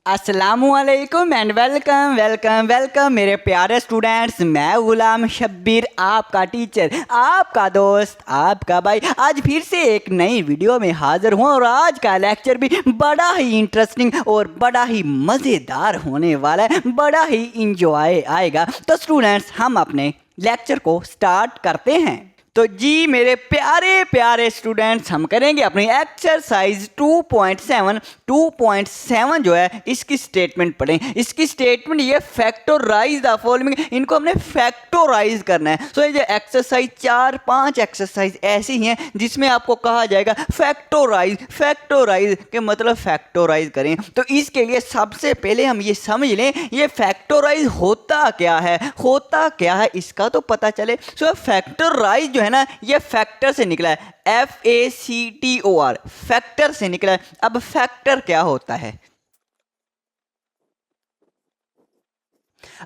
अस्सलामुअलैकुम and welcome welcome welcome मेरे प्यारे स्टूडेंट्स। मैं गुलाम शब्बीर, आपका टीचर, आपका दोस्त, आपका भाई आज फिर से एक नई वीडियो में हाजिर हूँ और आज का लेक्चर भी बड़ा ही इंटरेस्टिंग और बड़ा ही मज़ेदार होने वाला है, बड़ा ही इंजॉय आएगा। तो स्टूडेंट्स, हम अपने लेक्चर को स्टार्ट करते हैं। तो जी मेरे प्यारे प्यारे स्टूडेंट्स, हम करेंगे अपनी एक्सरसाइज 2.7 जो है इसकी स्टेटमेंट पढ़ें। इसकी स्टेटमेंट ये फैक्टराइज द फॉलोइंग, इनको हमने फैक्टराइज करना है। सो ये जो एक्सरसाइज 4-5 एक्सरसाइज ऐसी हैं जिसमें आपको कहा जाएगा फैक्टराइज के मतलब फैक्टराइज करें। तो इसके लिए सबसे पहले हम ये समझ लें ये फैक्टराइज होता क्या है इसका तो पता चले। सो फैक्टराइज जो है ना ये फैक्टर से निकला है, FACTOR, फैक्टर से निकला है। अब फैक्टर क्या होता है,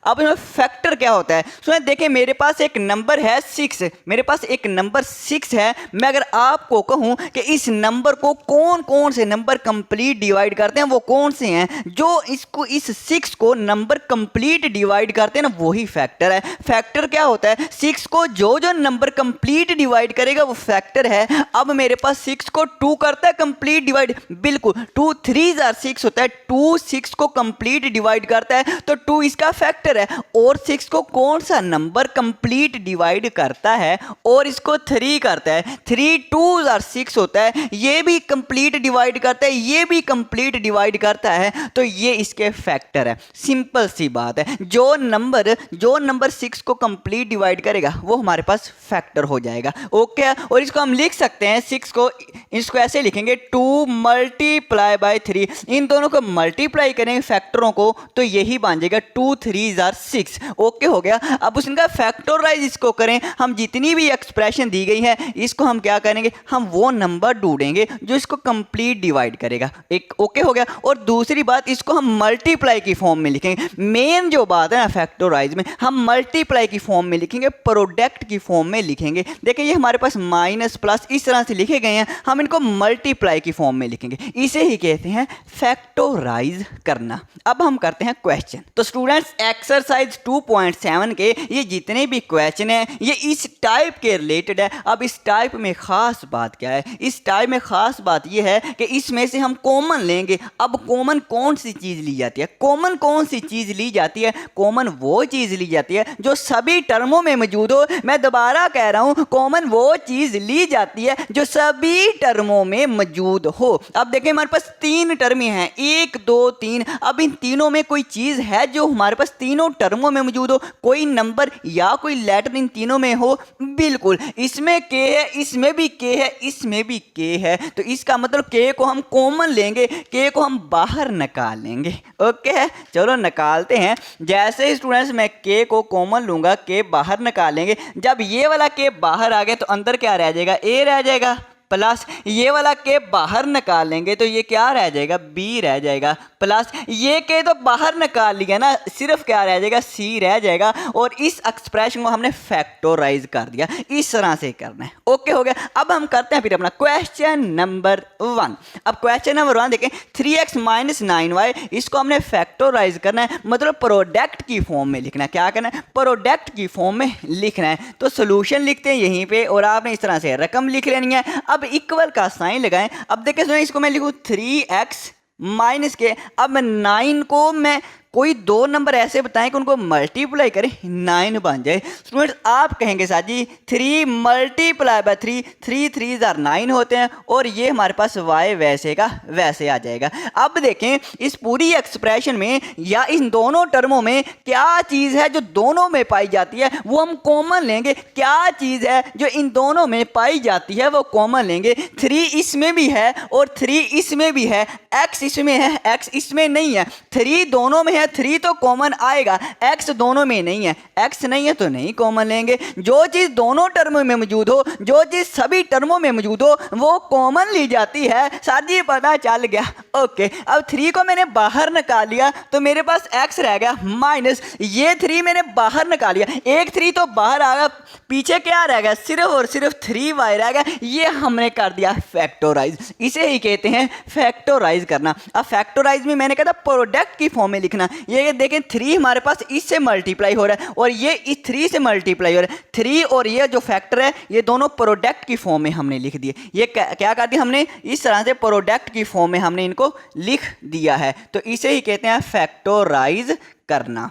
अब फैक्टर क्या होता है। सो देखिए मेरे पास एक नंबर है 6, मेरे पास एक नंबर 6 है। मैं अगर आपको कहूं कि इस नंबर को कौन कौन से नंबर कंप्लीट डिवाइड करते हैं, वो कौन से हैं जो इसको इस 6 को नंबर कंप्लीट डिवाइड करते हैं ना, वही फैक्टर है। फैक्टर क्या होता है, 6 को जो जो नंबर कंप्लीट डिवाइड करेगा वो फैक्टर है। अब मेरे पास 6 को 2 करता है कंप्लीट डिवाइड, बिल्कुल 2 3 6 होता है। 2 6 को कंप्लीट डिवाइड करता है तो 2 इसका फैक्टर है। और 6 को कौन सा नंबर कंप्लीट डिवाइड करता है, और इसको 3 करता है। 3 2 6 होता है, ये भी कंप्लीट डिवाइड करता है, ये भी कंप्लीट डिवाइड करता है, तो ये इसके फैक्टर है। सिंपल सी बात है, जो नंबर 6 को कंप्लीट डिवाइड करेगा वो हमारे पास फैक्टर हो जाएगा। ओके, और इसको हम लिख सकते हैं 6 को, इसको ऐसे लिखेंगे 2 मल्टीप्लाई बाय 3, इन दोनों को मल्टीप्लाई करेंगे फैक्टरों को तो यही बन जाएगा 2 3 6। ओके हो गया। अब उसका फैक्टराइज इसको करें, हम जितनी भी एक्सप्रेशन दी गई है इसको हम क्या करेंगे, हम वो नंबर ढूंढेंगे जो इसको कंप्लीट डिवाइड करेगा। एक ओके हो गया। और दूसरी बात, इसको हम मल्टीप्लाई की फॉर्म में लिखेंगे। मेन जो बात है ना फैक्टराइज में, हम मल्टीप्लाई की फॉर्म में लिखेंगे, प्रोडक्ट की फॉर्म में लिखेंगे। देखिए ये हमारे पास माइनस प्लस इस तरह से लिखे गए हैं, हम इनको मल्टीप्लाई की फॉर्म में लिखेंगे। इसे ही कहते हैं फैक्टराइज करना। अब हम करते हैं क्वेश्चन। तो स्टूडेंट्स एक्सरसाइज 2.7 के ये जितने भी क्वेश्चन हैं ये इस टाइप के रिलेटेड है। अब इस टाइप में खास बात क्या है, इस टाइप में खास बात ये है कि इसमें से हम कॉमन लेंगे। अब कॉमन कौन सी चीज़ ली जाती है, कॉमन कौन सी चीज़ ली जाती है, कॉमन वो चीज़ ली जाती है जो सभी टर्मों में मौजूद हो। मैं दोबारा कह रहा हूँ, कॉमन वो चीज़ ली जाती है जो सभी टर्मों में मौजूद हो। अब देखिए हमारे पास 3 टर्में हैं, 1 2 3। अब इन तीनों में कोई चीज़ है जो हमारे पास तीनों टर्मों में मौजूद हो, कोई नंबर या कोई लेटर इन तीनों में हो। बिल्कुल, इसमें के है, इसमें भी के है, इसमें भी के है, तो इसका मतलब के को हम कॉमन लेंगे, के को हम बाहर निकाल लेंगे। ओके है, चलो निकालते हैं। जैसे ही स्टूडेंट्स मैं के को कॉमन लूंगा, के बाहर निकालेंगे। जब ये वाला के बाहर आ गया तो अंदर क्या रह जाएगा, ए रह जाएगा, प्लस ये वाला के बाहर निकाल लेंगे तो ये क्या रह जाएगा, बी रह जाएगा, प्लस ये के तो बाहर निकाल लिया ना, सिर्फ क्या रह जाएगा, सी रह जाएगा। और इस एक्सप्रेशन को हमने फैक्टराइज कर दिया। इस तरह से करना है। ओके हो गया। अब हम करते हैं फिर अपना क्वेश्चन नंबर 1। अब क्वेश्चन नंबर 1 देखें, 3x - 9y, इसको हमने फैक्टराइज करना है, मतलब प्रोडक्ट की फॉर्म में लिखना है। क्या करना है, प्रोडक्ट की फॉर्म में लिखना है। तो सोल्यूशन लिखते हैं यहीं पे और आपने इस तरह से रकम लिख लेनी है। अब इक्वल का साइन लगाएं। अब देखिए सुनिए, इसको मैं लिखूं 3x माइनस के, अब 9 को मैं कोई 2 नंबर ऐसे बताएं कि उनको मल्टीप्लाई करें 9 बन जाए। स्टूडेंट्स आप कहेंगे सर जी 3 मल्टीप्लाई बाय 3, 3 3 9 होते हैं, और ये हमारे पास y वैसे का वैसे आ जाएगा। अब देखें इस पूरी एक्सप्रेशन में या इन दोनों टर्मों में क्या चीज़ है जो दोनों में पाई जाती है, वो हम कॉमन लेंगे। क्या चीज़ है जो इन दोनों में पाई जाती है वो कॉमन लेंगे। 3 इसमें भी है और 3 इसमें भी है, x इसमें है, x इसमें नहीं है। 3 दोनों में है हैं 3 तो कॉमन आएगा, x दोनों में नहीं है, x नहीं है तो नहीं कॉमन लेंगे। जो चीज़ दोनों टर्मों में मौजूद हो, जो चीज़ सभी टर्मों में मौजूद हो वो कॉमन ली जाती है। सर जी पता चल गया। ओके, अब 3 को मैंने बाहर निकाल लिया तो मेरे पास x रह गया माइनस ये 3 मैंने बाहर निकाल लिया, एक 3 तो बाहर आ गया, पीछे क्या रह गया, सिर्फ और सिर्फ 3y रह गया। ये हमने कर दिया फैक्टोराइज, इसे ही कहते हैं फैक्टोराइज करना। अब फैक्टोराइज में मैंने कहा था प्रोडक्ट की फॉर्म में लिखना। ये देखें 3 हमारे पास इससे मल्टीप्लाई हो रहा है और ये इस 3 से मल्टीप्लाई हो रहा है। 3 और ये जो फैक्टर है ये दोनों प्रोडक्ट की फॉर्म में हमने लिख दिए। ये क्या कर दिया हमने, इस तरह से प्रोडक्ट की फॉर्म में हमने इनको लिख दिया है, तो इसे ही कहते हैं फैक्टोराइज करना।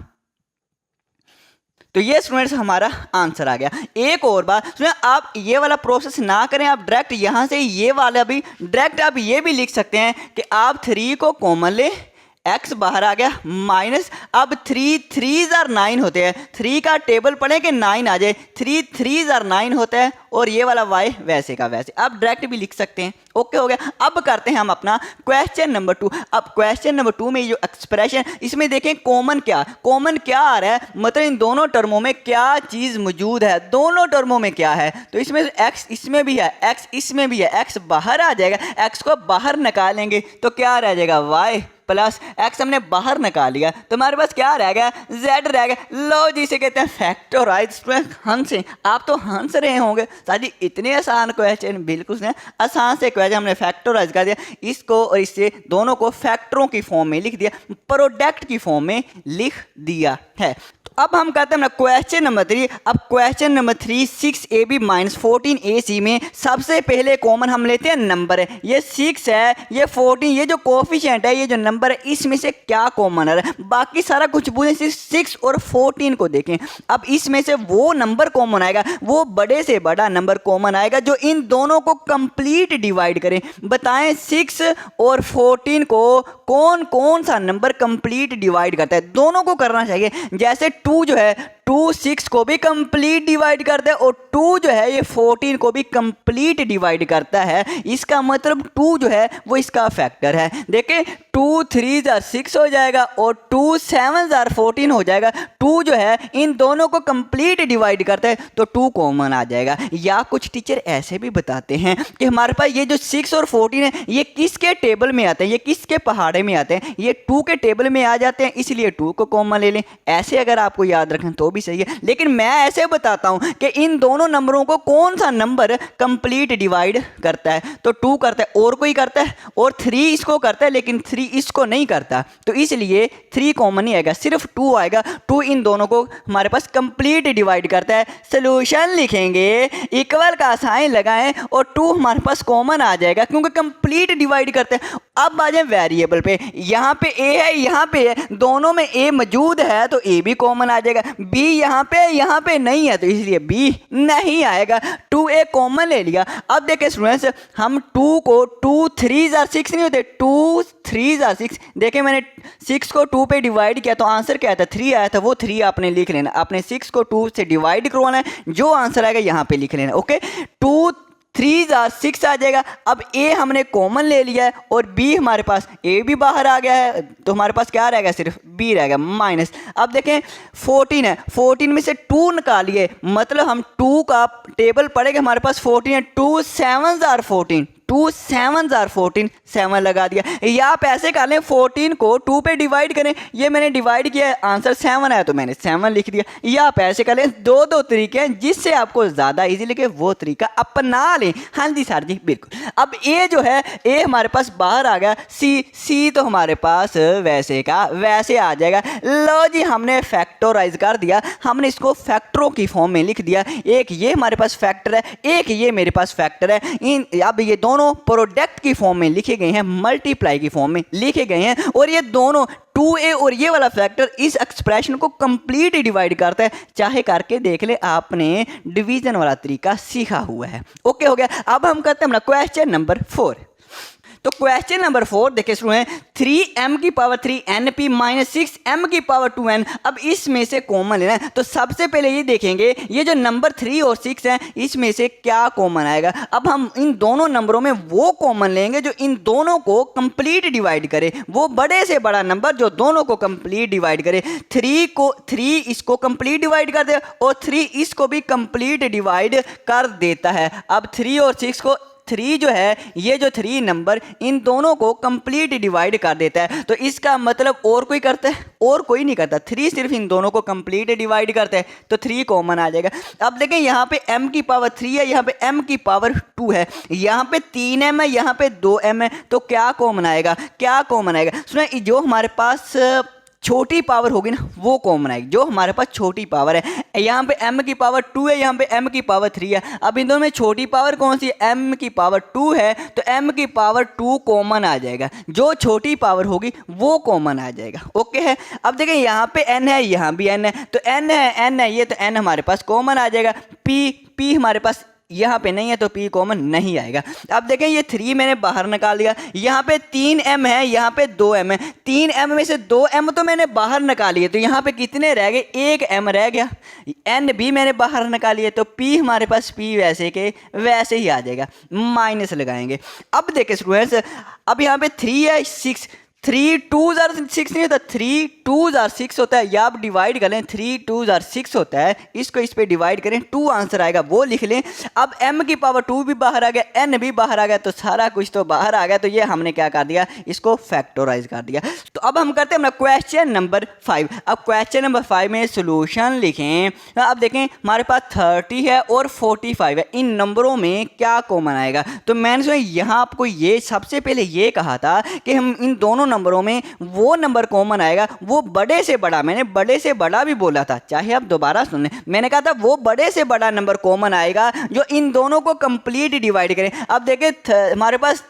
तो ये स्टूडेंट्स हमारा आंसर आ गया। एक और बात सुनिए, आप ये वाला प्रोसेस ना करें, आप डायरेक्ट यहाँ से ये वाला भी डायरेक्ट आप ये भी लिख सकते हैं कि आप 3 को कॉमन ले, x बाहर आ गया माइनस, अब 3 3s are 9 होते हैं, 3 का टेबल पढ़े कि 9 आ जाए, 3 3s are 9 होता है और ये वाला y वैसे का वैसे, आप डायरेक्ट भी लिख सकते हैं। ओके हो गया। अब करते हैं हम अपना क्वेश्चन नंबर 2। अब क्वेश्चन नंबर 2 में ये जो एक्सप्रेशन, इसमें देखें कॉमन क्या आ रहा है, मतलब इन दोनों टर्मों में क्या चीज़ मौजूद है, दोनों टर्मों में क्या है। तो इसमें x इसमें भी है, x इसमें भी है, x बाहर आ जाएगा, x को बाहर निकालेंगे तो क्या रह जाएगा y प्लस x हमने बाहर निकाल लिया तो हमारे पास क्या रह गया, z रह गया। लो जी इसे कहते हैं फैक्टोराइज। हंसे, आप तो हंस रहे होंगे साजी, इतने आसान क्वेश्चन, बिल्कुल से आसान से क्वेश्चन हमने फैक्टोराइज कर दिया, इसको और इससे दोनों को फैक्टरों की फॉर्म में लिख दिया, प्रोडक्ट की फॉर्म में लिख दिया है। अब हम कहते हैं ना क्वेश्चन नंबर 3। अब question number 3 6ab minus 14ac में सबसे पहले कॉमन हम लेते हैं नंबर है, ये 6 है, ये 14, ये जो कोफिशिएंट है, ये जो नंबर है, इसमें से क्या कॉमन है, बाकी सारा कुछ भूलें, सिर्फ 6 और 14 को देखें। अब इसमें से वो नंबर कॉमन आएगा, वो बड़े से बड़ा नंबर कॉमन आएगा जो इन दोनों को कंप्लीट डिवाइड करें। बताएं 6 और 14 को कौन कौन सा नंबर कंप्लीट डिवाइड करता है, दोनों को करना चाहिए। जैसे 2 जो है 2 6 को भी कंप्लीट डिवाइड करता है और 2 जो है ये 14 को भी कंप्लीट डिवाइड करता है। इसका मतलब 2 जो है वो इसका फैक्टर है। देखें 2 3s are 6 हो जाएगा और 2 7s are 14 हो जाएगा। 2 जो है इन दोनों को कंप्लीट डिवाइड करता है तो 2 कॉमन आ जाएगा। या कुछ टीचर ऐसे भी बताते हैं कि हमारे पास ये जो 6 और 14 है ये किसके टेबल में आते हैं, ये किसके पहाड़े में आते हैं, ये 2 के टेबल में आ जाते हैं, इसलिए 2 को कॉमन ले लें। ऐसे अगर आपको याद रखें तो भी सही है, लेकिन मैं ऐसे बताता हूं कि इन दोनों नंबरों को कौन सा नंबर कंप्लीट डिवाइड करता है, तो 2 करता है और कोई करता है और 3 इसको करता है लेकिन 3 इसको नहीं करता, तो इसलिए 3 कॉमन नहीं आएगा, सिर्फ 2 आएगा। 2 इन दोनों को हमारे पास कंप्लीट डिवाइड करता है। सोल्यूशन लिखेंगे, इक्वल का साइन लगाएं और 2 हमारे पास कॉमन आ जाएगा क्योंकि कंप्लीट डिवाइड करते हैं। अब आ जाए वेरिएबल पे, यहाँ पे a है, यहाँ पे है, दोनों में a मौजूद है तो a भी कॉमन आ जाएगा। b यहाँ पे नहीं है तो इसलिए b नहीं आएगा। 2a कॉमन ले लिया। अब देखें स्टूडेंट्स, हम 2 को 2 3s are 6 नहीं होते, 2 3s are 6। देखें मैंने 6 को 2 पे डिवाइड किया तो आंसर क्या था, 3 आया था, वो 3 आपने लिख लेना। आपने 6 को 2 से डिवाइड करवाना है, जो आंसर आएगा यहाँ पे लिख लेना। ओके 2 3s are 6 आ जाएगा। अब a हमने कॉमन ले लिया है और b हमारे पास a भी बाहर आ गया है तो हमारे पास क्या रहेगा, सिर्फ b रहेगा माइनस। अब देखें 14 है, 14 में से 2 निकालिए, मतलब हम 2 का टेबल पड़ेगा, हमारे पास 14 है, 2 7s are 14, 2 7s are 14, 7 लगा दिया। या आप ऐसे कर लें 14 को 2 पे डिवाइड करें, ये मैंने डिवाइड किया, आंसर 7 आया तो मैंने 7 लिख दिया। या आप ऐसे कर लें, दो तरीके हैं, जिससे आपको ज़्यादा इजी लगे वो तरीका अपना लें। हाँ जी सर जी बिल्कुल। अब ए जो है, ए हमारे पास बाहर आ गया, सी तो हमारे पास वैसे का वैसे आ जाएगा। लो जी हमने फैक्टोराइज कर दिया, हमने इसको फैक्टरों की फॉर्म में लिख दिया। एक ये हमारे पास फैक्टर है, एक ये मेरे पास फैक्टर है। अब ये दोनों प्रोडक्ट की फॉर्म में लिखे गए हैं, मल्टीप्लाई की फॉर्म में लिखे गए हैं और ये दोनों 2a और ये वाला फैक्टर इस एक्सप्रेशन को कंप्लीट डिवाइड करता है। चाहे करके देख ले, आपने डिवीजन वाला तरीका सीखा हुआ है। ओके हो गया। अब हम करते हैं अपना क्वेश्चन नंबर 4। तो क्वेश्चन नंबर 4 देखिए शुरू है 3m की पावर 3 np माइनस 6m की पावर 2n। अब इसमें से कॉमन लेना है, तो सबसे पहले ये देखेंगे ये जो नंबर 3 और 6 है इसमें से क्या कॉमन आएगा। अब हम इन दोनों नंबरों में वो कॉमन लेंगे जो इन दोनों को कंप्लीट डिवाइड करे, वो बड़े से बड़ा नंबर जो दोनों को कंप्लीट डिवाइड करे। 3 इसको कंप्लीट डिवाइड कर दे और 3 इसको भी कंप्लीट डिवाइड कर देता है। अब 3 और 6 को 3 जो है ये जो 3 नंबर इन दोनों को कंप्लीट डिवाइड कर देता है। तो इसका मतलब और कोई करता है? और कोई नहीं करता, 3 सिर्फ इन दोनों को कंप्लीट डिवाइड करता है, तो 3 कॉमन आ जाएगा। अब देखें यहाँ पे m की पावर 3 है, यहाँ पे m की पावर 2 है, यहाँ पे 3m है, यहाँ पे 2m है, तो क्या कॉमन आएगा? क्या कॉमन आएगा? सुना, जो हमारे पास छोटी पावर होगी ना वो कॉमन आएगी, जो हमारे पास छोटी पावर है। यहाँ पे m की पावर 2 है, यहाँ पे m की पावर 3 है। अब इन दोनों में छोटी पावर कौन सी है? m की पावर 2 है, तो m की पावर 2 कॉमन आ जाएगा, जो छोटी पावर होगी वो कॉमन आ जाएगा। ओके है। अब देखें यहाँ पे n है, यहाँ भी n है, तो n है ये, तो n हमारे पास कॉमन आ जाएगा। p हमारे पास यहाँ पे नहीं है, तो p कॉमन नहीं आएगा। अब देखें ये 3 मैंने बाहर निकाल दिया, यहाँ पे 3m है, यहाँ पे 2m है, 3m में से 2m तो मैंने बाहर निकाल लिए, तो यहाँ पे कितने रह गए? 1m रह गया। n भी मैंने बाहर निकालिए, तो p हमारे पास p वैसे के वैसे ही आ जाएगा, माइनस लगाएंगे। अब देखें स्टूडेंट्स, अब यहाँ पे 3 है 6, 3 2s are 6 नहीं होता, 3 2s are 6 होता है, या आप डिवाइड कर लें 3 2s are 6 होता है, इसको इस पे डिवाइड करें 2 आंसर आएगा, वो लिख लें। अब m की पावर 2 भी बाहर आ गया, n भी बाहर आ गया, तो सारा कुछ तो बाहर आ गया, तो ये हमने क्या कर दिया? इसको फैक्टराइज कर दिया। तो अब हम करते हैं अपना क्वेश्चन नंबर 5। अब क्वेश्चन नंबर 5 में सोल्यूशन लिखें। अब देखें हमारे पास 30 है और 45 है, इन नंबरों में क्या कॉमन आएगा? तो मैंने यहाँ आपको ये सबसे पहले ये कहा था कि हम इन दोनों नंबरों में वो नंबर कॉमन आएगा वो बड़े से बड़ा, मैंने बड़े से बड़ा भी बोला था, चाहे आप दोबारा सुन लें, मैंने कहा था वो बड़े से बड़ा नंबर कॉमन आएगा जो इन दोनों को कंप्लीट डिवाइड करें। अब देखिए हमारे पास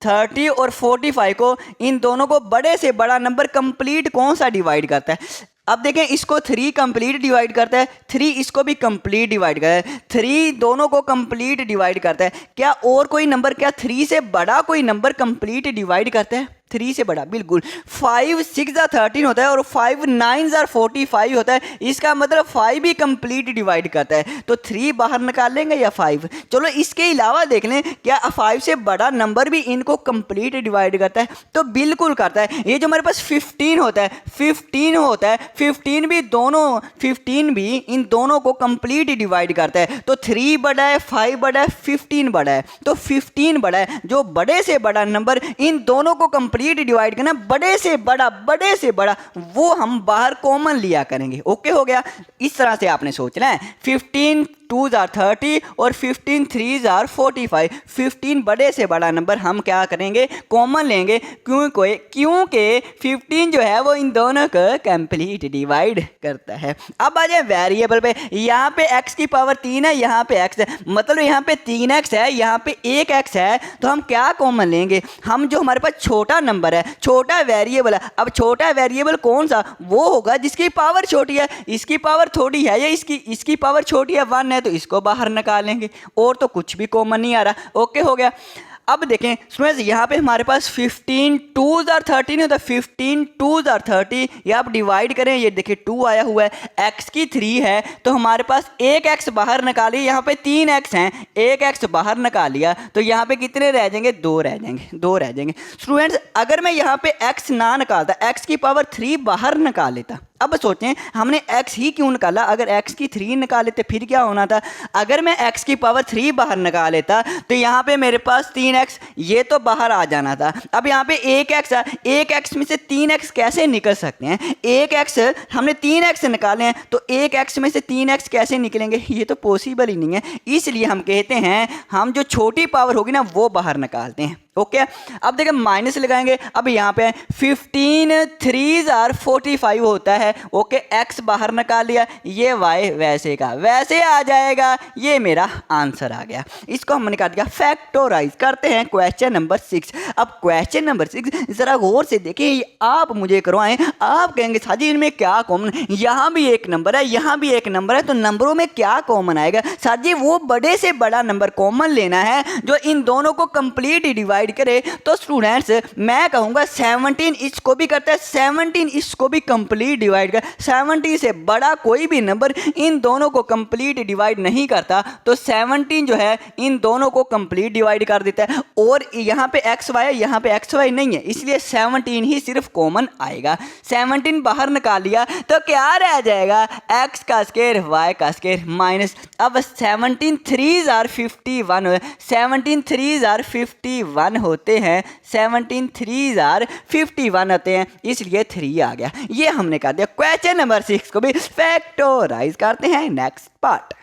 30 और 45 को, इन दोनों को बड़े से बड़ा नंबर कंप्लीट कौन सा डिवाइड करता है? अब देखें इसको 3 कंप्लीट डिवाइड करता है, 3 इसको भी कंप्लीट डिवाइड करता है, 3 दोनों को कंप्लीट डिवाइड करता है। क्या और कोई नंबर, क्या 3 से बड़ा कोई नंबर कंप्लीट डिवाइड करता है? 3 से बड़ा बिल्कुल। 5 6 13 होता है और 5 9 45 होता है, इसका मतलब 5 भी कंप्लीट डिवाइड करता है, तो 3 बाहर निकाल लेंगे या 5? चलो इसके अलावा देख लें, क्या 5 से बड़ा नंबर भी इनको कंप्लीट डिवाइड करता है? तो बिल्कुल करता है। ये जो हमारे पास 15 होता है, 15 भी दोनों, 15 भी इन दोनों को कंप्लीट डिवाइड करता है, तो 3 बड़ा है, 5 बड़ा है, 15 बड़ा है, तो 15 बड़ा है, जो बड़े से बड़ा नंबर इन दोनों को कंप्लीट डिवाइड करना, बड़े से बड़ा वो हम बाहर कॉमन लिया करेंगे। ओके हो गया, इस तरह से आपने सोचना है। 15 2s are 30 और 15 3s are 45, 15 बड़े से बड़ा नंबर हम क्या करेंगे? कॉमन लेंगे, क्योंकि 15 जो है वो इन दोनों को कंप्लीट डिवाइड करता है। अब आ जाए वेरिएबल पे, यहाँ पे x की पावर 3 है, यहाँ पे x है, मतलब यहाँ पे 3x है, यहाँ पे 1x है, तो हम क्या कॉमन लेंगे? हम जो हमारे पास छोटा नंबर है, छोटा वेरिएबल है, अब छोटा वेरिएबल कौन सा? वो होगा जिसकी पावर छोटी है। इसकी पावर थोड़ी है या इसकी पावर छोटी है, 1 है, तो इसको बाहर निकालेंगे, और तो कुछ भी कॉमन नहीं आ रहा। ओके हो गया। अब देखें स्टूडेंट्स, यहाँ पे हमारे पास 15 2s are 30 नहीं होता, 15 2s are 30, ये आप डिवाइड करें, ये देखिए 2 आया हुआ है, x की 3 है, तो हमारे पास 1x बाहर निकालिए, यहाँ पे 3x हैं, 1x बाहर निकाल लिया, तो यहाँ पे कितने रह जाएंगे? 2 रह जाएंगे। स्टूडेंट्स अगर मैं यहाँ पे x ना निकालता, x की पावर 3 बाहर निकाल लेता, अब सोचें हमने x ही क्यों निकाला? अगर x की 3 निकाल लेते फिर क्या होना था? अगर मैं x की पावर 3 बाहर निकाल लेता तो यहाँ पे मेरे पास 3x ये तो बाहर आ जाना था। अब यहाँ पे 1x है, 1x में से 3x कैसे निकल सकते हैं? 1x हमने 3x निकाले हैं, तो 1x में से 3x कैसे निकलेंगे? ये तो पॉसिबल ही नहीं है, इसलिए हम कहते हैं हम जो छोटी पावर होगी ना वो बाहर निकालते हैं। ओके अब देखिए माइनस लगाएंगे, अब यहाँ पे 15 3s are 45 होता है, है। ओके, x बाहर निकाल लिया, ये y वैसे का वैसे आ जाएगा, ये मेरा आंसर आ गया। इसको हमने कर दिया फैक्टोराइज। करते हैं क्वेश्चन नंबर 6। अब क्वेश्चन नंबर 6 जरा गौर से देखिए, आप मुझे करवाएं, आप कहेंगे साजी इनमें क्या कॉमन, यहाँ भी एक नंबर है, यहाँ भी एक नंबर है, तो नंबरों में क्या कॉमन आएगा? साजी वो बड़े से बड़ा नंबर कॉमन लेना है जो इन दोनों को कंप्लीट डिवाइड करे। तो स्टूडेंट्स मैं कहूँगा 17 इसको भी करता है, 17 इसको भी कंप्लीट डिवाइड कर। 17 से बड़ा कोई भी नंबर इन दोनों को कंप्लीट डिवाइड नहीं करता, तो 17 जो है इन दोनों को कंप्लीट डिवाइड कर देता है। और यहाँ पे एक्स वाई है, यहाँ पे एक्स वाई नहीं है, इसलिए 17 ही सिर्फ कॉमन आएगा। 17 बाहर निकाल लिया तो क्या रह जाएगा? x का स्क्वायर y का स्क्वायर माइनस। अब 17 3s आर 51, 17 3s आर 51 होते हैं, 17 3s आर 51 होते हैं, इसलिए 3 आ गया। ये हमने कर दिया। क्वेश्चन नंबर 6 को भी फैक्टोराइज करते हैं नेक्स्ट पार्ट।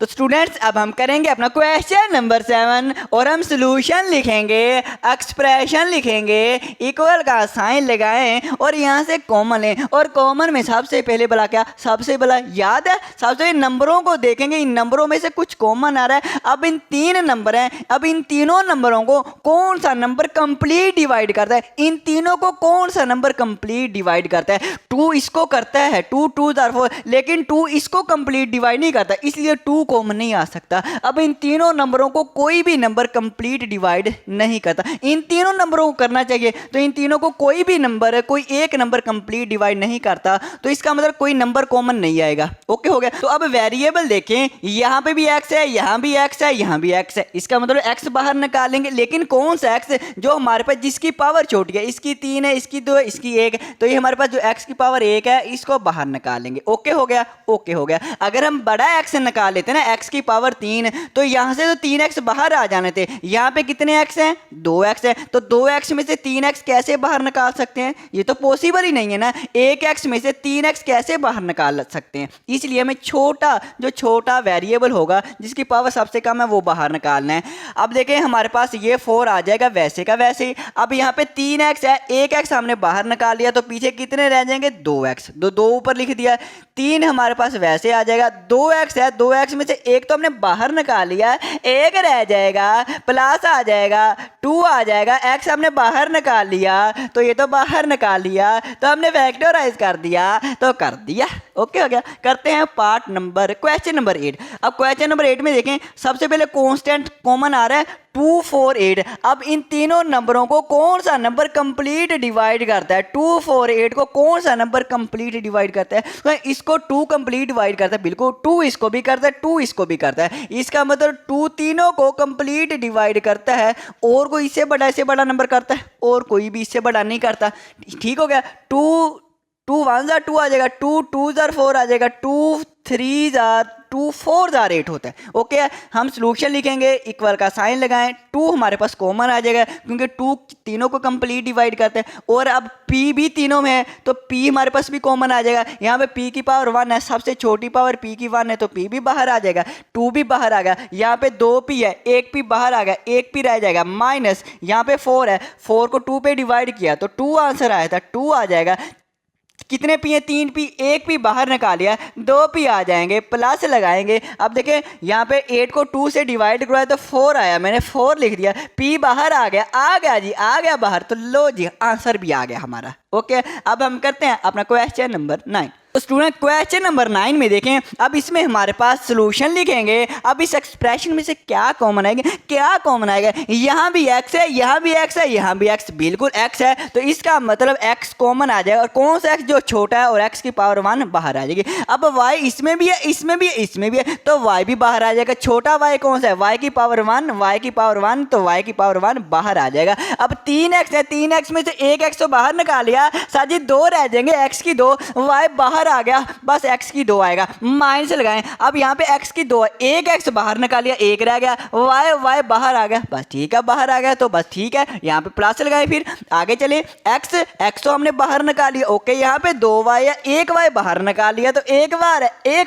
तो स्टूडेंट्स अब हम करेंगे अपना क्वेश्चन नंबर 7 और हम सॉल्यूशन लिखेंगे, एक्सप्रेशन लिखेंगे, इक्वल का साइन लगाएं और यहाँ से कॉमन लें। और कॉमन में सबसे पहले भला क्या, सबसे भला याद है, सबसे नंबरों को देखेंगे, इन नंबरों में से कुछ कॉमन आ रहा है। अब इन 3 नंबर हैं, अब इन तीनों नंबरों को कौन सा नंबर कंप्लीट डिवाइड करता है? इन तीनों को कौन सा नंबर कंप्लीट डिवाइड करता है? 2 इसको करता है, 2 2 4, लेकिन 2 इसको कंप्लीट डिवाइड नहीं करता, इसलिए 2 कॉमन नहीं आ सकता। अब इन तीनों नंबरों को कोई भी नंबर कंप्लीट डिवाइड नहीं करता, इन तीनों नंबरों को करना चाहिए, तो इन तीनों को कोई भी नंबर है, कोई एक नंबर कंप्लीट डिवाइड नहीं करता, तो इसका मतलब कोई नंबर कॉमन नहीं आएगा। ओके हो गया। तो अब वेरिएबल देखें, यहाँ पे भी x है, यहाँ भी x है, यहाँ भी x है, इसका मतलब x बाहर निकालेंगे, लेकिन कौन सा x जो हमारे पास जिसकी पावर छोटी है, इसकी 3 है, इसकी 2 है, इसकी 1, तो ये हमारे पास जो x की पावर 1 है इसको बाहर निकालेंगे। ओके हो गया, ओके हो गया। अगर हम बड़ा x निकाल लेते ना, x की पावर 3, तो यहाँ से तो 3x बाहर आ जाने थे, यहाँ पे कितने x हैं? 2x है, तो 2x में से 3x कैसे बाहर निकाल सकते हैं? ये तो पॉसिबल ही नहीं है ना। 1x में से 3x कैसे बाहर निकाल सकते हैं? इसलिए हमें छोटा वेरिएबल होगा जिसकी पावर सबसे कम है वो बाहर निकालना है। अब देखें हमारे पास ये 4 आ जाएगा वैसे का वैसे ही। अब यहाँ पे 3x है, 1x हमने बाहर निकाल लिया, तो पीछे कितने रह जाएंगे? 2x, 2 ऊपर लिख दिया, 3 हमारे पास वैसे आ जाएगा। 2x है, 2x में से एक तो हमने बाहर निकाल लिया, 1 रह जाएगा, प्लस आ जाएगा, 2 आ जाएगा, x हमने बाहर निकाल लिया, तो ये तो बाहर निकाल लिया, तो हमने फैक्टराइज कर दिया, तो कर दिया। ओके हो गया। करते हैं पार्ट नंबर क्वेश्चन नंबर 8। अब क्वेश्चन नंबर 8 में देखें, सबसे पहले कांस्टेंट कॉमन आ रहा है 2 4 8। अब इन तीनों नंबरों को कौन सा नंबर कंप्लीट डिवाइड करता है? 2 4 8 को कौन सा नंबर कंप्लीट डिवाइड करता है? तो इसको 2 कंप्लीट डिवाइड करता है, बिल्कुल। 2 इसको भी करता है, 2 इसको भी करता है, इसका मतलब 2 तीनों को कंप्लीट डिवाइड करता है। और कोई इससे बड़ा नंबर करता है? और कोई भी इससे बड़ा नहीं करता। ठीक हो गया। 2 1 2 आ जाएगा, 2 2 4 आ जाएगा, 2 3 2 4 8 होता है। ओके, हम सॉल्यूशन लिखेंगे, इक्वल का साइन लगाएं, 2 हमारे पास कॉमन आ जाएगा क्योंकि 2 तीनों को कंप्लीट डिवाइड करते हैं। और अब p भी तीनों में है, तो p हमारे पास भी कॉमन आ जाएगा। यहाँ पे p की पावर 1 है, सबसे छोटी पावर p की 1 है, तो p भी बाहर आ जाएगा, 2 भी बाहर आ गया। यहाँ पे 2p है, 1p बाहर आ गया, 1p रह जाएगा, माइनस यहाँ पे 4 है, 4 को 2 पे डिवाइड किया तो 2 आंसर आया था, 2 आ जाएगा। कितने पी हैं? 3 पी, 1 पी बाहर निकालिया, 2 पी आ जाएंगे, प्लस लगाएंगे। अब देखें यहाँ पे 8 को 2 से डिवाइड करवाया तो 4 आया, मैंने 4 लिख दिया, पी बाहर आ गया जी, आ गया बाहर, तो लो जी आंसर भी आ गया हमारा। ओके, अब हम करते हैं अपना क्वेश्चन नंबर 9। तो स्टूडेंट क्वेश्चन नंबर 9 में देखें, अब इसमें हमारे पास सॉल्यूशन लिखेंगे। अब इस एक्सप्रेशन में से क्या कॉमन आएगा? क्या कॉमन आएगा? यहाँ भी x है, यहाँ भी x है, यहाँ भी x, बिल्कुल x है, तो इसका मतलब x कॉमन आ जाएगा। और कौन सा x? जो छोटा है, और x की पावर 1 बाहर आ जाएगी। अब y इसमें भी है, इसमें भी है, इसमें भी है, तो y भी बाहर आ जाएगा। छोटा y कौन सा है? y की पावर 1, y की पावर 1, तो y की पावर 1 बाहर आ जाएगा। अब 3x है, 3x में से एक x तो बाहर निकाल लिया, साथ ही 2 रह जाएंगे, x की 2, y बाहर आ आ गया, बस x की 2 आएगा, माइनस लगाएं। अब यहाँ पे x की 2 है, एक x बाहर निकालिया, एक रह गया, y बाहर आ गया, बस ठीक है, बाहर आ गया तो बस ठीक है, यहाँ पे प्लस लगाए। फिर आगे चले, x तो हमने बाहर निकाल लिया, ओके, यहाँ पे 2y है, एक y बाहर निकाल लिया तो एक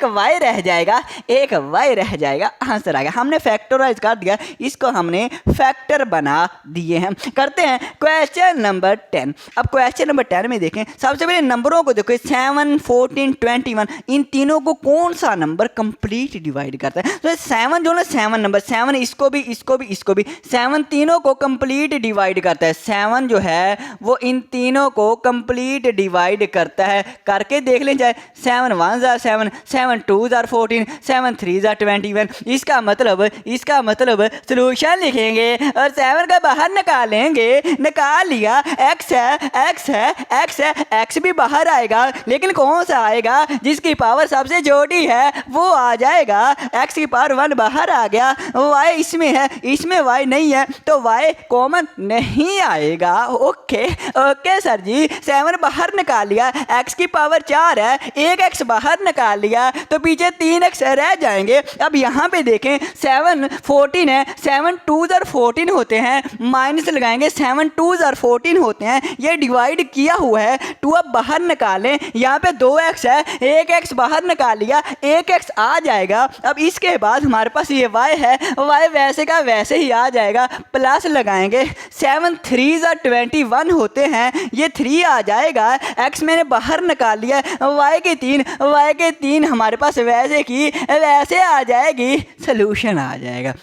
y रह जाएगा, एक y रह जाएगा, आंसर आ गया। हमने फैक्टराइज कर दिया, इसको हमने फैक्टर बना दिए हैं। करते हैं क्वेश्चन नंबर 10। अब क्वेश्चन नंबर 10 में देखें, सबसे पहले नंबरों को देखो, 7, 14, 21, इन तीनों को कौन सा नंबर कंप्लीट डिवाइड करता है? तो 7 जो ना, 7 नंबर, 7 इसको भी 7 तीनों को कंप्लीट डिवाइड करता है। 7 जो है वो इन तीनों को कंप्लीट डिवाइड करता है, करके देख लें चाहे। 7 1 जार 7, 7 2 जार 14, 7 3 जार 21। इसका मतलब सॉल्यूशन लिखेंगे और 7 का बाहर निकालेंगे, निकाल लिया, x भी बाहर आएगा, लेकिन कौन सा आएगा? जिसकी पावर सबसे छोटी है वो आ जाएगा। x की पावर 1 बाहर आ गया, y इसमें है, इसमें y नहीं है तो y कॉमन नहीं आएगा। ओके सर जी, 7 बाहर निकाल लिया, x की पावर 4 है, एक x बाहर निकाल लिया तो पीछे 3x रह जाएंगे। अब यहाँ पे देखें, 7 14 है, 7 2 जार 14 होते हैं, माइनस लगाएंगे, 7 2 जार 14 होते हैं, ये डिवाइड किया हुआ है, 2 अब बाहर निकालें, यहाँ पे 2x है, एक x बाहर निकाल लिया, एक x आ जाएगा। अब इसके बाद हमारे पास ये y है, y वैसे का वैसे ही आ जाएगा, प्लस लगाएंगे, 7 3 जार 21 होते हैं, ये 3 आ जाएगा, x मैंने बाहर निकाल लिया, y के 3 हमारे पास वैसे की वैसे आ जाएगी, सोल्यूशन आ जाएगा।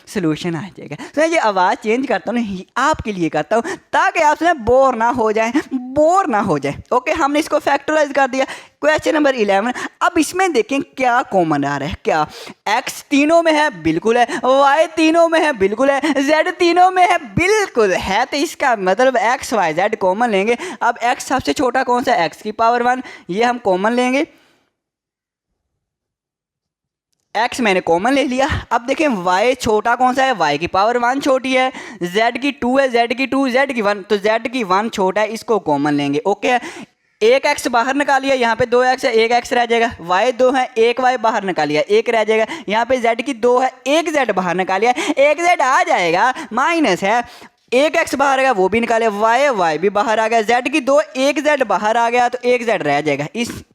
तो ये आवाज़ चेंज करता हूँ, आपके लिए करता हूँ ताकि आप बोर ना हो जाए। ओके, हमने इसको फैक्टराइज कर दिया। Question number 11। अब इसमें देखें क्या कॉमन आ रहा है। क्या x तीनों में है? बिल्कुल है। y तीनों में है? बिल्कुल है। z तीनों में है? बिल्कुल है। तो इसका मतलब x y z कॉमन लेंगे। अब x सबसे छोटा कौन सा? x की पावर 1, ये हम कॉमन लेंगे, x मैंने कॉमन ले लिया। अब देखें y छोटा कौन सा है? y की पावर 1 छोटी है, z की 2 है, z की 2, z की 1, तो z की 1 छोटा है, इसको कॉमन लेंगे। ओके, एक x बाहर निकालिए, यहाँ पे 2x है, एक x रह जाएगा, y 2 है, एक y बाहर निकालिए, एक रह जाएगा, यहाँ पे z की 2 है, एक z बाहर निकालिए, एक z आ जाएगा, माइनस है, एक x बाहर आ गया वो भी निकाले, y भी बाहर आ गया, z की 2, एक z बाहर आ गया तो एक z रह जाएगा,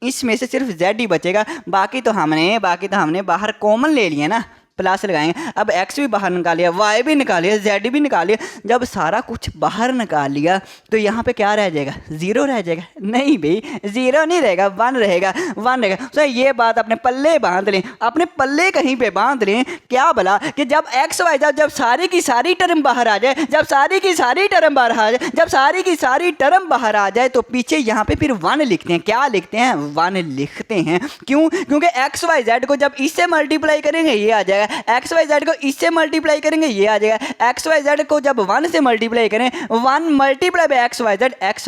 इसमें से सिर्फ z ही बचेगा। बाकी तो हमने बाहर कॉमन ले लिए ना, प्लस लगाएंगे। अब x भी बाहर निकाल लिया, y भी निकाल लिया, z भी निकाल लिया। जब सारा कुछ बाहर निकाल लिया तो यहाँ पे क्या रह जाएगा? 0 रह जाएगा। नहीं भाई, 0 नहीं रहेगा, 1 रहेगा। तो ये बात अपने पल्ले बांध लें, अपने पल्ले कहीं पे बांध लें। क्या भला कि जब x y जब सारी की सारी टर्म बाहर आ जाए, जब सारी की सारी टर्म बाहर आ जाए तो पीछे यहाँ पे फिर 1 लिखते हैं। क्या लिखते हैं? 1 लिखते हैं। क्यों? क्योंकि x y z को जब इससे मल्टीप्लाई करेंगे ये आ जाएगा, एक्स वाई जेड को इससे मल्टीप्लाई करेंगे ये आ जाएगा, एक्स वाई जेड को जब 1 से मल्टीप्लाई करें, 1 multiply by x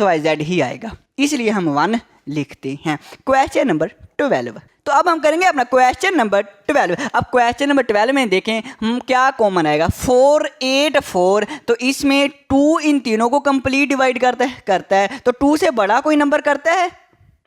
y z ही आएगा, इसलिए हम 1 लिखते हैं। Question number 12। तो अब हम करेंगे अपना क्वेश्चन नंबर 12। अब क्वेश्चन नंबर 12 में देखें हम क्या कॉमन आएगा। 4 8 4, तो इसमें 2 इन तीनों को कंप्लीट डिवाइड करता है, तो 2 से बड़ा कोई नंबर करता है?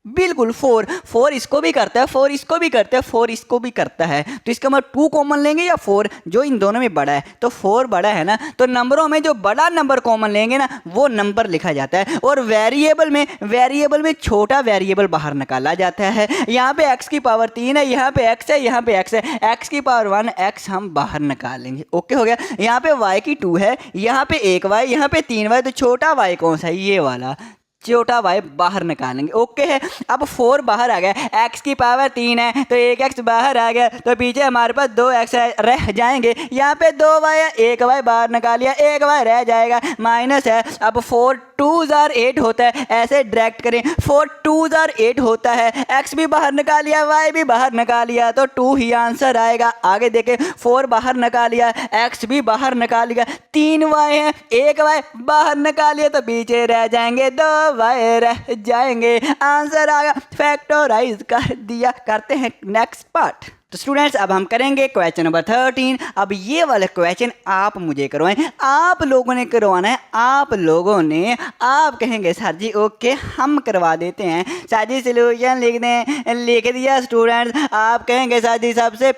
बिल्कुल 4 इसको भी करता है, 4 इसको भी करता है, 4 इसको भी करता है। तो इसका मतलब 2 कॉमन लेंगे या 4, जो इन दोनों में बड़ा है, तो 4 बड़ा है ना, तो नंबरों में जो बड़ा नंबर कॉमन लेंगे ना वो नंबर लिखा जाता है। और वेरिएबल में छोटा वेरिएबल बाहर निकाला जाता है। यहाँ पे x की पावर 3 है, यहाँ पे x है, यहाँ पे x है, x की पावर 1 x हम बाहर निकालेंगे। ओके हो गया। यहाँ पे y की 2 है, यहाँ पे 1 y, यहाँ पे 3 y, तो छोटा y कौन सा है? ये वाला छोटा y बाहर निकालेंगे। ओके है। अब 4 बाहर आ गया, x की पावर 3 है तो 1x बाहर आ गया, तो पीछे हमारे पास 2x रह जाएंगे। यहाँ पे 2y है, 1y बाहर निकालिया, 1y रह जाएगा, माइनस है। अब 4 2 जार 8 होता है, ऐसे डायरेक्ट करें, 4 2 जार 8 होता है, x भी बाहर निकालिया, y भी बाहर निकालिया, तो 2 ही आंसर आएगा। आगे देखें, 4 बाहर निकालिया, x भी बाहर निकालिया, 3y है, 1y बाहर निकालिया, तो पीछे रह जाएंगे 2y रह जाएंगे। आंसर आ गया, फैक्टराइज कर दिया। करते हैं नेक्स्ट पार्ट। तो स्टूडेंट्स अब हम करेंगे क्वेश्चन नंबर 13। अब ये वाला क्वेश्चन आप मुझे करवाएं, आप लोगों ने करवाना है, आप लोगों ने। आप कहेंगे सर जी ओके हम करवा देते हैं। सर जी सोल्यूशन लिख दें, लिख दिया स्टूडेंट्स। आप कहेंगे सर जी सबसे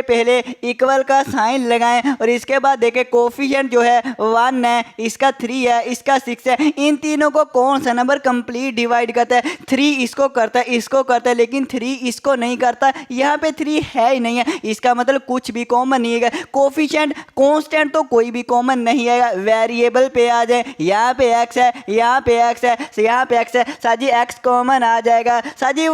पहले इक्वल का साइन लगाएं और इसके बाद देखें कोफिशिएंट जो है 1 है, इसका 3 है, इसका 6 है। इन तीनों को कौन सा नंबर कंप्लीट डिवाइड करता है? 3 इसको करता है, लेकिन 3 इसको नहीं करता। यहाँ पे 3 है ही नहीं है, इसका मतलब कुछ भी कॉमन नहीं है। कोफिशिएंट कांस्टेंट तो कोई भी कॉमन नहीं है। वेरिएबल पे आ जाए, यहाँ पे x है, यहाँ पे x है, यहाँ पे x है। साजी x कॉमन आ जाएगा। साजी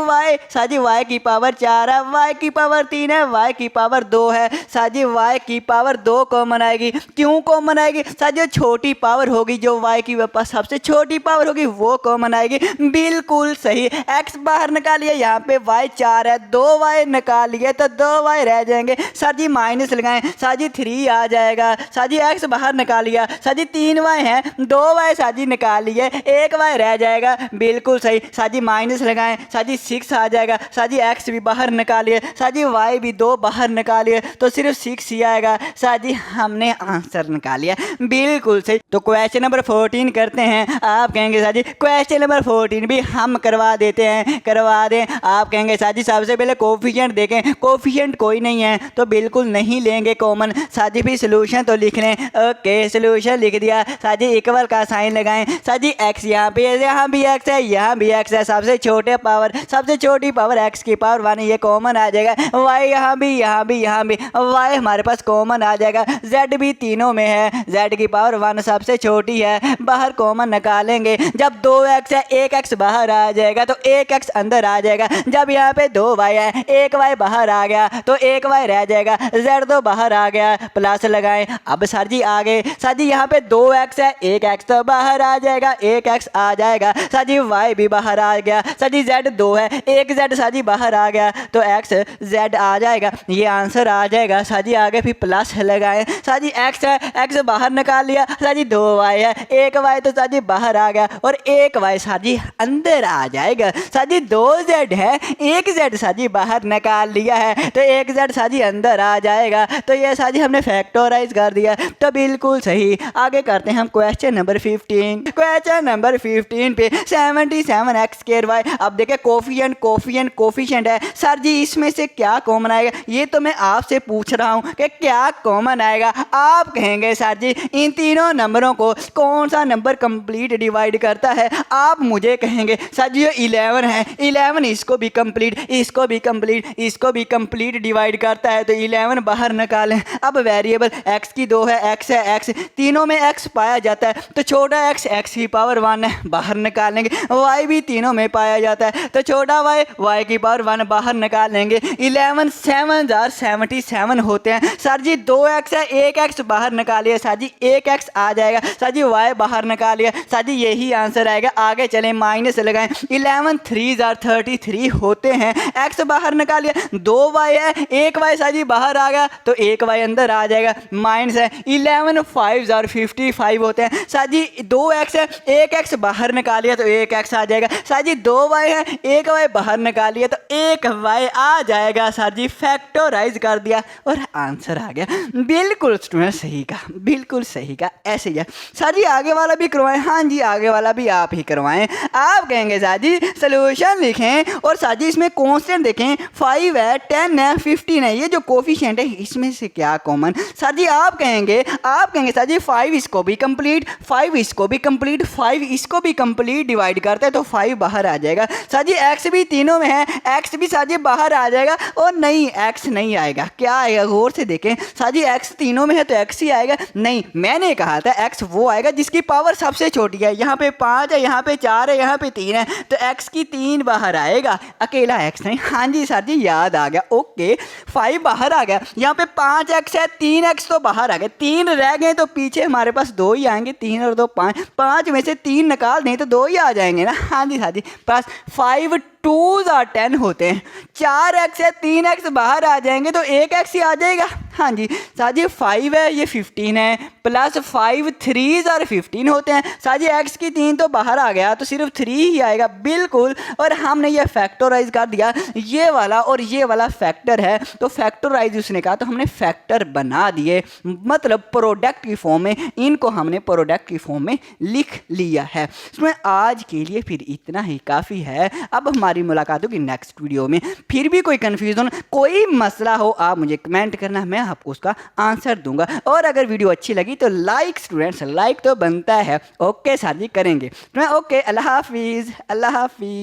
y की पावर 4 है, y की पावर 3 है, y की पावर 2 है। साजी y की पावर 2 कॉमन आएगी। क्यों कॉमन आएगी? साजी छोटी पावर होगी, जो y की पास सबसे छोटी पावर होगी वो कॉमन आएगी। बिल्कुल सही। x बाहर निकालिए, यहाँ पे y 4 है, 2y निकालिए तो 2y रह जाएंगे। सर जी माइनस लगाएं, सर जी 3 आ जाएगा। सर जी x बाहर निकालिए, सर जी 3y है, 2y सर जी निकालिए, 1y रह जाएगा। बिल्कुल सही। सर जी माइनस लगाएं, सर जी 6 आ जाएगा। सर जी x भी बाहर निकालिए, सर जी y भी 2 बाहर निकालिए तो सिर्फ 6 ही आएगा। सर जी हमने आंसर निकाल लिया। बिल्कुल सही। तो क्वेश्चन नंबर 14 करते हैं। आप कहेंगे सर जी क्वेश्चन नंबर 14 भी हम करवा देते हैं, करवा दें। आप कहेंगे सर जी सबसे पहले कोफिशिएंट देखें, कोफिशिएंट कोई नहीं है तो बिल्कुल नहीं लेंगे कॉमन। सर जी भी सोल्यूशन तो लिख लें। ओके सोल्यूशन लिख दिया। सर जी इक्वल का साइन लगाएं। सर जी x यहाँ पे, यहाँ भी x है, यहाँ भी x है। सबसे छोटी पावर x की पावर 1, ये कॉमन आ जाएगा। y यहाँ भी y हमारे पास कॉमन आ जाएगा। z भी तीनों में है, z की पावर 1 सबसे छोटी है, बाहर कॉमन निकालेंगे। जब 2x है, 1x बाहर आ जाएगा तो 1x अंदर आ जाएगा। जब यहाँ पे 2y है, 1y बाहर आ गया तो 1y रह जाएगा। z तो बाहर आ गया, प्लस लगाएं। अब सर जी आगे, सर जी यहाँ पे 2x है, 1x तो बाहर आ जाएगा, 1x आ जाएगा। सर जी y भी बाहर आ गया। सर जी z 2 है, 1z सर जी बाहर आ गया तो x z आ जाएगा। ये आंसर आ जाएगा। सर जी आगे फिर प्लस लगाएं। सर जी x है, x बाहर निकाल लिया। सर जी 2y है, 1y तो सर जी बाहर आ गया और 1y सर जी अंदर आ जाएगा। सर जी 2z है, 1z सर जी बाहर निकाल लिया है तो 1z सर जी अंदर आ जाएगा। तो ये सर जी हमने फैक्टराइज कर दिया। तो बिल्कुल सही। आगे करते हैं हम क्वेश्चन नंबर 15। क्वेश्चन नंबर 15 पे 77x²y। अब देखें कोफिशिएंट है। सर जी इसमें से क्या कॉमन आएगा? ये तो मैं आपसे पूछ रहा हूँ कि क्या कॉमन आएगा। आप कहेंगे सर जी इन तीनों नंबरों को कौन सा नंबर कंप्लीट डिवाइड करता है? आप मुझे कहेंगे सर जी ये 11 है, 11 इसको भी कंप्लीट डिवाइड करता है तो 11 बाहर निकालें। अब वेरिएबल x की 2 है, x है, x तीनों में x पाया जाता है तो छोटा x की पावर 1 है, बाहर निकालेंगे। y भी तीनों में पाया जाता है तो छोटा y की पावर 1 बाहर निकालेंगे। 11 7 77 होते हैं। सर जी 2x है, 1x बाहर निकालिए। सर जी 1x आ जाएगा। सर जी y बाहर निकालिए। सर जी यही आंसर आएगा। आगे चलें, माइनस लगाएं। 11 3 33 होते हैं। x बाहर निकालिए। 2y है, 1y सर जी बाहर आ गया तो 1y अंदर आ जाएगा। माइनस है। 11 5 55 होते हैं। सर जी 2x है, 1x बाहर निकालिए तो 1x आ जाएगा। सर जी 2y है, 1y बाहर निकालिए तो 1y आ जाएगा। सर जी फैक्टराइज कर दिया और आंसर आ गया। बिल्कुल स्टूडेंट सही का, बिल्कुल सही का। ऐसे ही है। सर जी आगे वाला भी करवाएं। हाँ जी आगे वाला भी आप ही करवाएं। आप कहेंगे सर जी सोल्यूशन लिखें और सर जी इसमें कांस्टेंट देखें। 5 है, 10 है, 15 है। ये जो कोफिशिएंट है इसमें से क्या कॉमन? सर जी आप कहेंगे सर जी 5 इसको भी कंप्लीट, 5 इसको भी कंप्लीट, 5 इसको भी कंप्लीट डिवाइड करते हैं तो 5 बाहर आ जाएगा। सर जी x भी तीनों में है, x भी सर जी बाहर आ जाएगा। और नहीं x नहीं आएगा। क्या आएगा? गौर से देखें। सर जी x तीनों में है तो x ही आएगा। नहीं, मैंने कहा था x वो आएगा जिसकी पावर सबसे छोटी है। यहाँ पे 5 है, यहाँ पे 4 है, यहाँ पे 3 है तो x की 3 बाहर आएगा, अकेला x नहीं। हाँ जी सर जी याद आ गया। ओके 5 बाहर आ गया। यहाँ पे 5x है, 3x तो बाहर आ गया, 3 रह गए तो पीछे हमारे पास 2 ही आएंगे। 3 और 2 5, 5 में से 3 निकाल दें तो 2 ही आ जाएंगे ना। हाँ जी सर जी। प्लस 5 2s are 10 होते हैं, 4x है 3x बाहर आ जाएंगे तो 1x ही आ जाएगा। हाँ जी साथ जी 5 है ये 15 है, प्लस 5 3s are 15 होते हैं। साथ जी x की 3 तो बाहर आ गया तो सिर्फ 3 ही आएगा बिल्कुल। और हमने ये फैक्टराइज कर दिया, ये वाला और ये वाला फैक्टर है तो फैक्टराइज उसने कहा तो हमने फैक्टर बना दिए, मतलब प्रोडक्ट की फॉर्म में, इनको हमने प्रोडक्ट की फॉर्म में लिख लिया है। इसमें आज के लिए फिर इतना ही काफ़ी है। अब हमारी मुलाकात होगी नेक्स्ट वीडियो में। फिर भी कोई कन्फ्यूजन कोई मसला हो आप मुझे कमेंट करना, मैं आपको उसका आंसर दूंगा। और अगर वीडियो अच्छी लगी तो लाइक स्टूडेंट्स, लाइक तो बनता है। ओके सर जी करेंगे। ओके अल्लाह हाफिज़, अल्लाह हाफिज़।